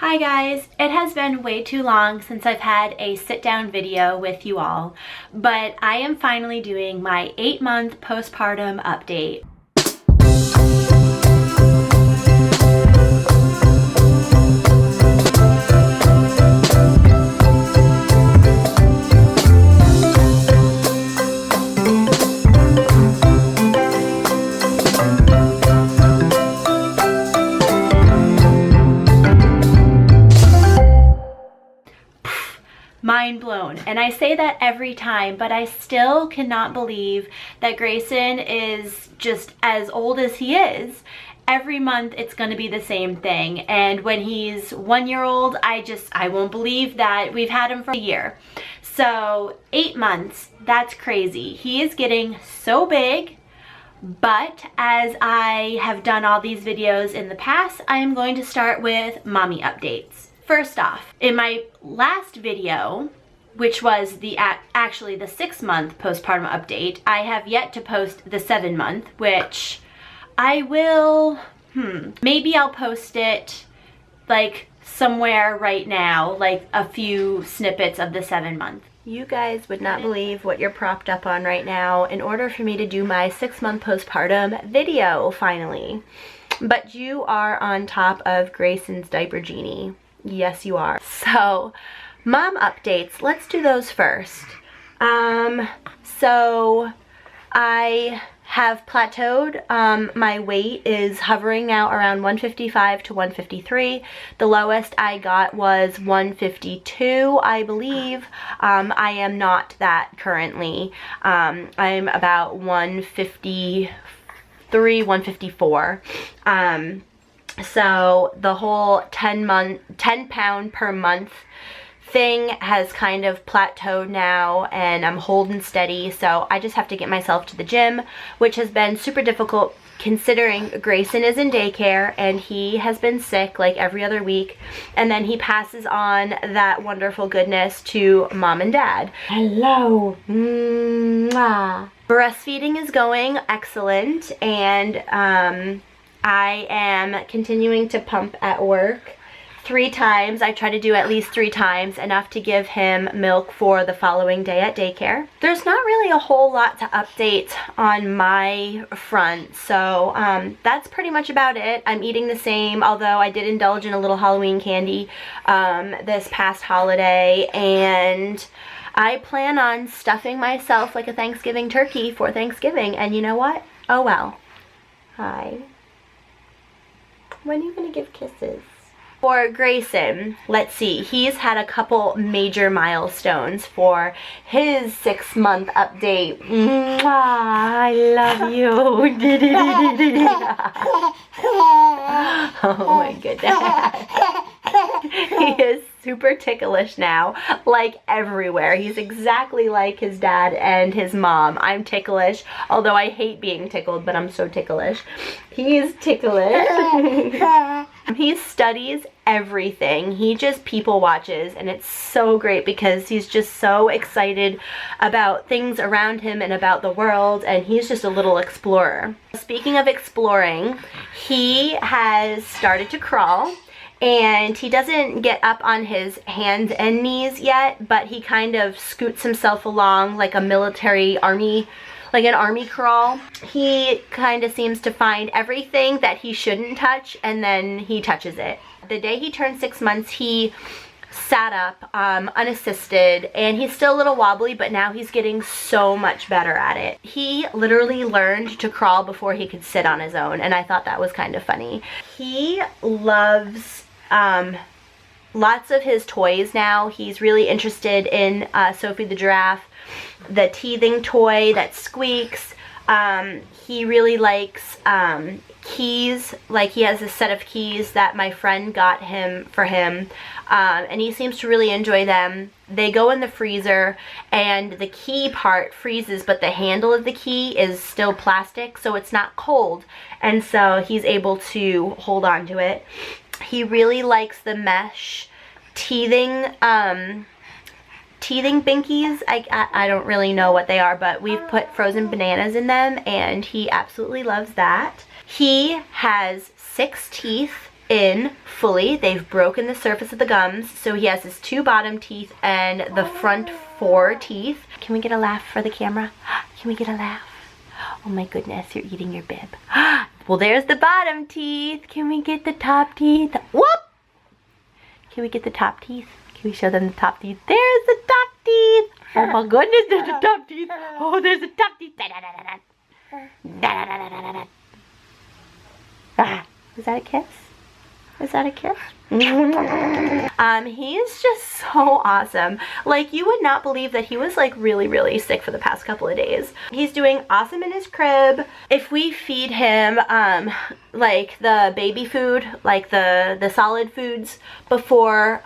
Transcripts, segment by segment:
Hi guys, it has been way too long since I've had a sit-down video with you all, but I am finally doing my 8-month postpartum update. Mind blown. And I say that every time, but I still cannot believe that Grayson is just as old as he is. Every month it's going to be the same thing. And when he's 1 year old, I won't believe that we've had him for a year. So 8 months, that's crazy. He is getting so big. But as I have done all these videos in the past, I am going to start with mommy updates. First off, in my last video, which was actually the 6-month postpartum update, I have yet to post the 7-month, which I will, maybe I'll post it like somewhere right now, like a few snippets of the 7-month. You guys would not believe what you're propped up on right now in order for me to do my 6-month postpartum video finally. But you are on top of Grayson's diaper genie. Yes, you are. So, mom updates. Let's do those first. So I have plateaued. My weight is hovering now around 155 to 153. The lowest I got was 152, I believe. I am not that currently. I'm about 153, 154. So the whole 10 pound per month thing has kind of plateaued now, and I'm holding steady. So I just have to get myself to the gym, which has been super difficult considering Grayson is in daycare and he has been sick like every other week, and then he passes on that wonderful goodness to mom and dad. Hello. Mwah. Breastfeeding is going excellent, and I am continuing to pump at work 3 times. I try to do at least 3 times, enough to give him milk for the following day at daycare. There's not really a whole lot to update on my front, so that's pretty much about it. I'm eating the same, although I did indulge in a little Halloween candy this past holiday, and I plan on stuffing myself like a Thanksgiving turkey for Thanksgiving, and you know what? Oh well. Hi. When are you gonna give kisses? For Grayson, let's see, he's had a couple major milestones for his 6-month update. Mwah, I love you. Oh my goodness. He is super ticklish now, like everywhere. He's exactly like his dad and his mom. I'm ticklish, although I hate being tickled, but I'm so ticklish. He's ticklish. He studies everything. He just people watches, and it's so great because he's just so excited about things around him and about the world, and he's just a little explorer. Speaking of exploring, he has started to crawl. And he doesn't get up on his hands and knees yet, but he kind of scoots himself along like a military army, like an army crawl. He kind of seems to find everything that he shouldn't touch, and then he touches it. The day he turned 6 months, he sat up unassisted, and he's still a little wobbly, but now he's getting so much better at it. He literally learned to crawl before he could sit on his own, and I thought that was kind of funny. He loves lots of his toys now. He's really interested in Sophie the giraffe, the teething toy that squeaks. He really likes keys. Like, he has a set of keys that my friend got for him, and he seems to really enjoy them. They go in the freezer, and the key part freezes, but the handle of the key is still plastic, so it's not cold, and so he's able to hold on to it. He really likes the mesh teething binkies. I don't really know what they are, but we've put frozen bananas in them, and he absolutely loves that. He has 6 teeth in fully. They've broken the surface of the gums, so he has his 2 bottom teeth and the front 4 teeth. Can we get a laugh for the camera? Can we get a laugh? Oh my goodness, you're eating your bib. Well, there's the bottom teeth. Can we get the top teeth? Whoop! Can we get the top teeth? Can we show them the top teeth? There's the top teeth. Oh my goodness, there's the top teeth. Oh, there's the top teeth. Is that a kiss? Is that a kiss? He's just so awesome. Like, you would not believe that he was like really sick for the past couple of days. He's doing awesome in his crib. If we feed him like the baby food, like the solid foods before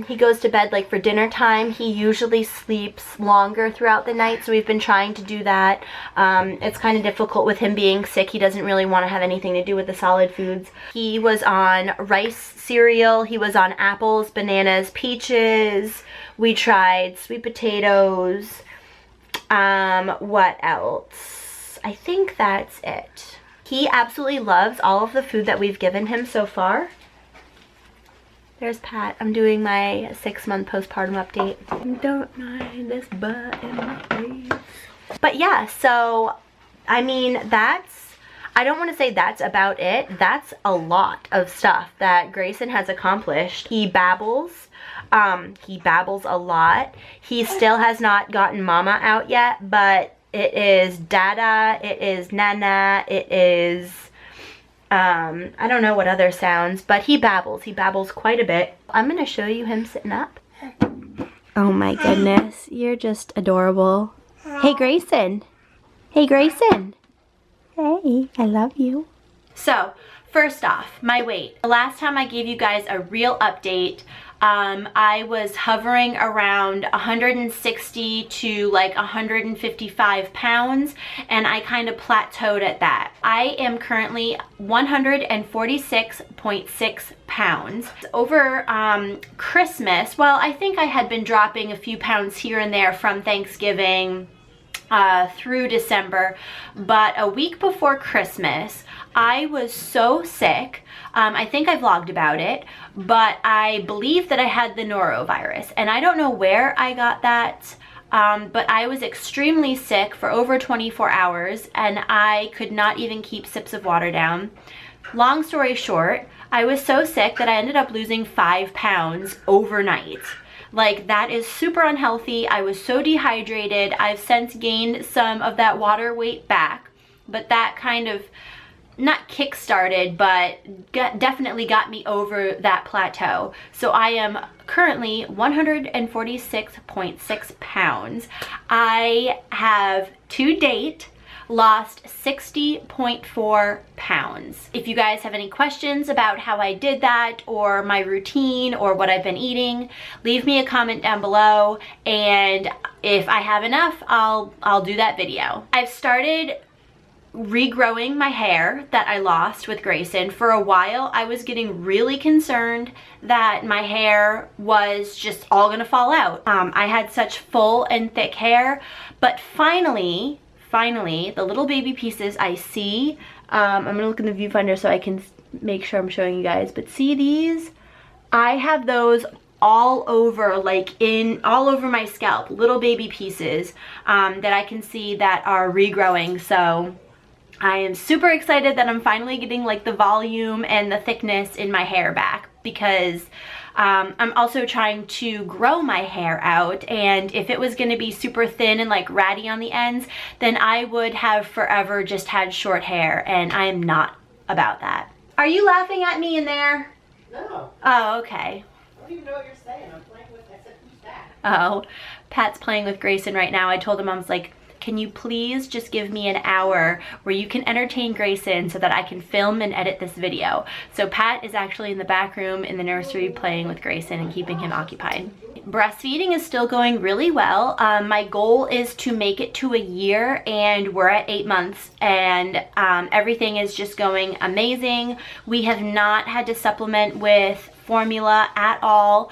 he goes to bed, like for dinner time, he usually sleeps longer throughout the night, so we've been trying to do that. It's kind of difficult with him being sick. He doesn't really want to have anything to do with the solid foods. He was on rice cereal, he was on apples, bananas, peaches. We tried sweet potatoes. What else? I think that's it. He absolutely loves all of the food that we've given him so far. There's Pat. I'm doing my 6-month postpartum update. Don't mind this butt in my face. But yeah, so I mean, I don't want to say that's about it. That's a lot of stuff that Grayson has accomplished. He babbles. He babbles a lot. He still has not gotten mama out yet, but it is dada, it is nana, it is, I don't know what other sounds, but he babbles. He babbles quite a bit. I'm going to show you him sitting up. Oh my goodness, you're just adorable. Hey, Grayson. Hey, Grayson. Hey, I love you. So, first off, my weight. The last time I gave you guys a real update, I was hovering around 160 to like 155 pounds, and I kind of plateaued at that. I am currently 146.6 pounds. Over Christmas, well, I think I had been dropping a few pounds here and there from Thanksgiving through December, but a week before Christmas, I was so sick. I think I vlogged about it, but I believe that I had the norovirus, and I don't know where I got that, but I was extremely sick for over 24 hours, and I could not even keep sips of water down. Long story short, I was so sick that I ended up losing 5 pounds overnight. Like, that is super unhealthy. I was so dehydrated. I've since gained some of that water weight back, but that kind of, not kick-started, but definitely got me over that plateau. So I am currently 146.6 pounds. I have, to date, lost 60.4 pounds. If you guys have any questions about how I did that, or my routine, or what I've been eating, leave me a comment down below, and if I have enough, I'll do that video. I've started regrowing my hair that I lost with Grayson. For a while, I was getting really concerned that my hair was just all gonna fall out. I had such full and thick hair, but finally, the little baby pieces I see, I'm gonna look in the viewfinder so I can make sure I'm showing you guys, but see these? I have those all over, like all over my scalp, little baby pieces that I can see that are regrowing. So I am super excited that I'm finally getting like the volume and the thickness in my hair back, because I'm also trying to grow my hair out, and if it was going to be super thin and like ratty on the ends, then I would have forever just had short hair, and I am not about that. Are you laughing at me in there? No. Oh, okay. I don't even know what you're saying. I'm playing with, I said, who's that? Oh, Pat's playing with Grayson right now. I told him, I was like, can you please just give me an hour where you can entertain Grayson so that I can film and edit this video? So Pat is actually in the back room in the nursery playing with Grayson and keeping him occupied. Breastfeeding is still going really well. My goal is to make it to a year, and we're at 8 months, and everything is just going amazing. We have not had to supplement with formula at all.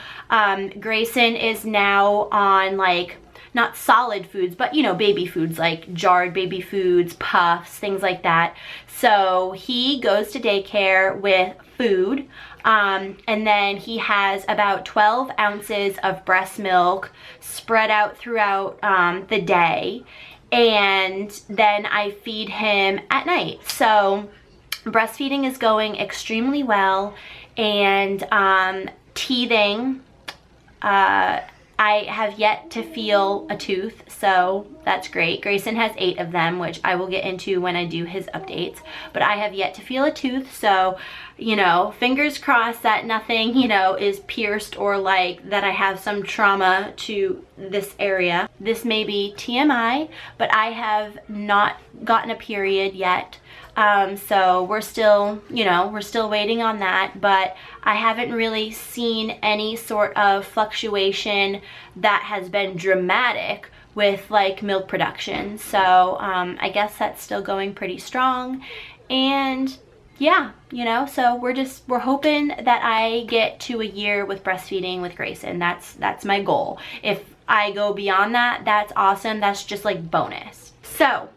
Grayson is now on like, not solid foods, but you know, baby foods, like jarred baby foods, puffs, things like that. So he goes to daycare with food. And then he has about 12 ounces of breast milk spread out throughout the day. And then I feed him at night. So breastfeeding is going extremely well. And teething, I have yet to feel a tooth, so that's great. Grayson has 8 of them, which I will get into when I do his updates, but I have yet to feel a tooth, so, you know, fingers crossed that nothing, you know, is pierced or like that I have some trauma to this area. This may be TMI, but I have not gotten a period yet. So we're still, you know, we're still waiting on that, but I haven't really seen any sort of fluctuation that has been dramatic with like milk production. So I guess that's still going pretty strong. And yeah, you know, so we're hoping that I get to a year with breastfeeding with Grayson. That's my goal. If I go beyond that, that's awesome. That's just like bonus. So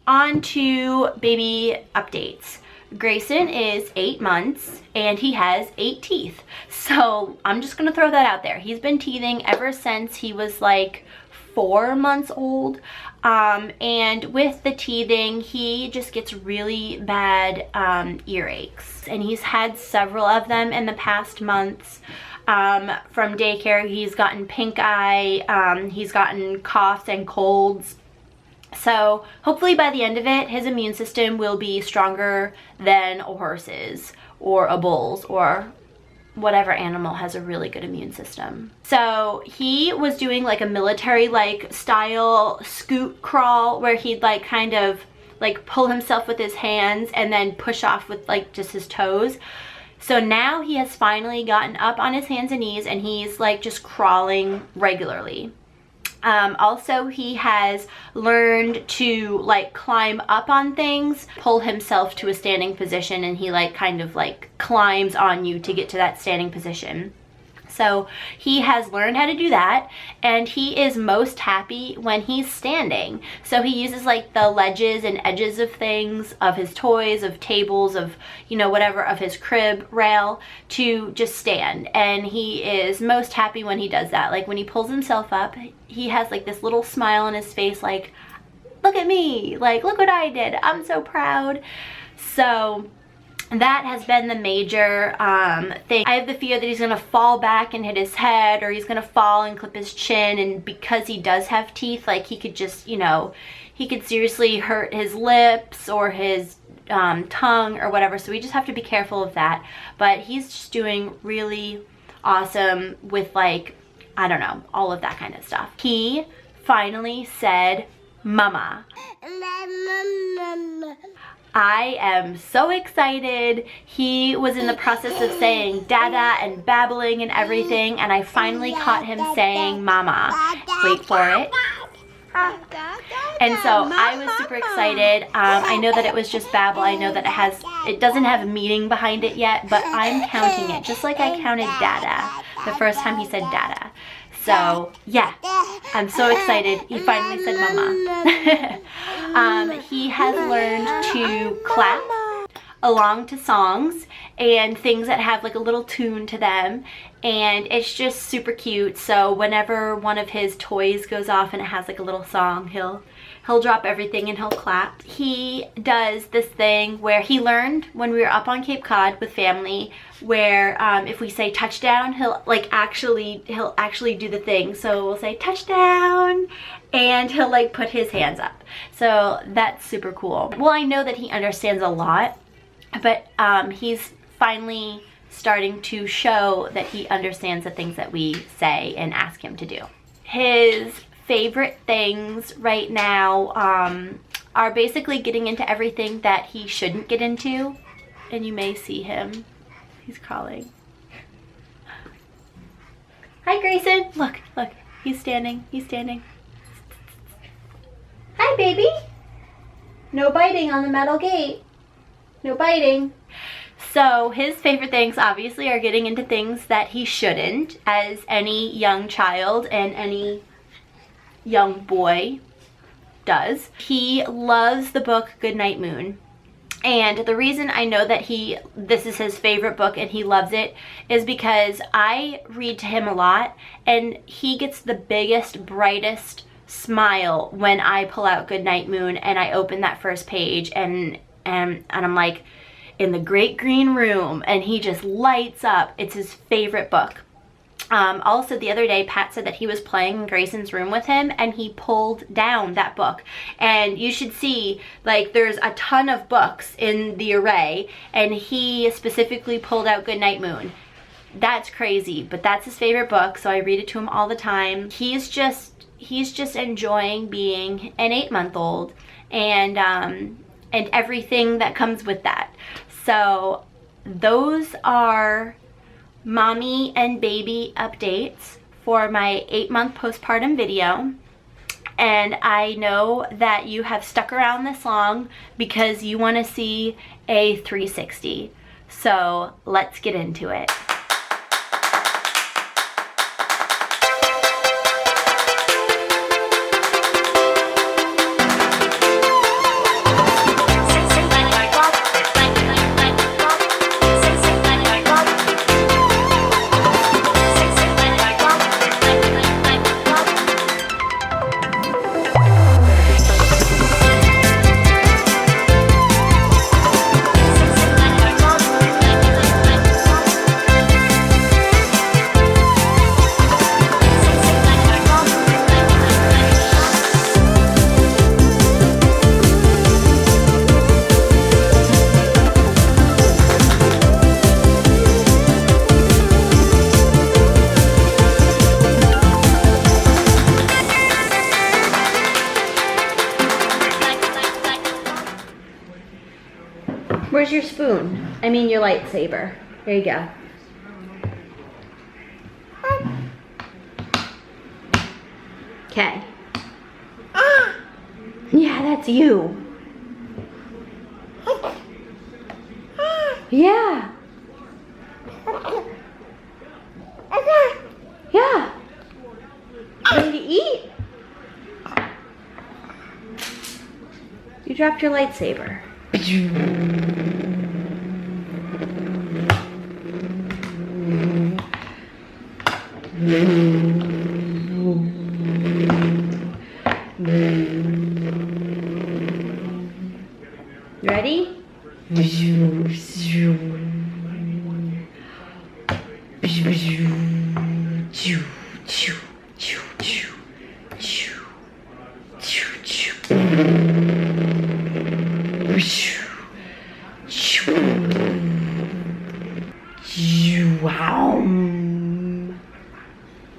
on to baby updates. Grayson is 8 months and he has 8 teeth. So I'm just gonna throw that out there. He's been teething ever since he was like 4 months old. And with the teething, he just gets really bad earaches. And he's had several of them in the past months. From daycare, he's gotten pink eye, he's gotten coughs and colds. So hopefully by the end of it, his immune system will be stronger than a horse's or a bull's or whatever animal has a really good immune system. So he was doing like a military like style scoot crawl where he'd like kind of like pull himself with his hands and then push off with like just his toes. So now he has finally gotten up on his hands and knees and he's like just crawling regularly. Also, he has learned to like climb up on things, pull himself to a standing position, and he like kind of like climbs on you to get to that standing position. So he has learned how to do that, and he is most happy when he's standing. So he uses like the ledges and edges of things, of his toys, of tables, of, you know, whatever, of his crib rail to just stand. And he is most happy when he does that. Like when he pulls himself up, he has like this little smile on his face, like, look at me, like, look what I did, I'm so proud. So that has been the major thing. I have the fear that he's gonna fall back and hit his head, or he's gonna fall and clip his chin, and because he does have teeth, like he could just, you know, he could seriously hurt his lips or his tongue or whatever, so we just have to be careful of that. But he's just doing really awesome with like, I don't know, all of that kind of stuff. He finally said, Mama. I am so excited. He was in the process of saying Dada and babbling and everything, and I finally caught him saying Mama. Wait for it. And so I was super excited. I know that it was just babble. I know that it doesn't have a meaning behind it yet, but I'm counting it just like I counted Dada the first time he said Dada. So yeah, I'm so excited. He finally said Mama. He has learned to clap along to songs and things that have like a little tune to them, and it's just super cute. So whenever one of his toys goes off and it has like a little song, he'll drop everything and he'll clap. He does this thing where he learned when we were up on Cape Cod with family, where if we say touchdown, he'll actually do the thing. So we'll say touchdown and he'll like put his hands up. So that's super cool. Well, I know that he understands a lot, but he's finally starting to show that he understands the things that we say and ask him to do. His favorite things right now are basically getting into everything that he shouldn't get into, and you may see him. He's crawling. Hi, Grayson. Look, he's standing. Hi, baby. No biting on the metal gate. No biting. So his favorite things obviously are getting into things that he shouldn't, as any young child and any young boy does. He loves the book Goodnight Moon. And the reason I know that this is his favorite book and he loves it is because I read to him a lot, and he gets the biggest, brightest smile when I pull out Goodnight Moon and I open that first page, and I'm like, in the great green room, and he just lights up. It's his favorite book. Also, the other day, Pat said that he was playing in Grayson's room with him, and he pulled down that book. And you should see, like, there's a ton of books in the array, and he specifically pulled out Goodnight Moon. That's crazy, but that's his favorite book, so I read it to him all the time. He's just enjoying being an 8-month-old, and everything that comes with that. So those are mommy and baby updates for my 8-month postpartum video. And I know that you have stuck around this long because you want to see a 360. So let's get into it. Where's your spoon? I mean your lightsaber. There you go. Okay. Yeah, that's you. Yeah. Yeah. Ready to eat? You dropped your lightsaber. Ready?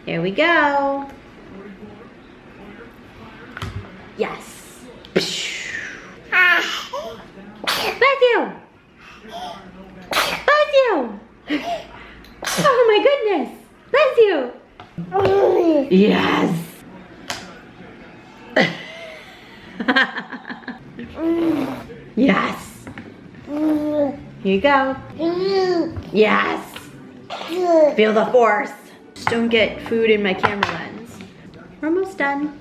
Here we go. Yes. Bless you. Bless you. Oh my goodness. Bless you. Yes. Yes. Here you go. Yes. Feel the force. Just don't get food in my camera lens. We're almost done.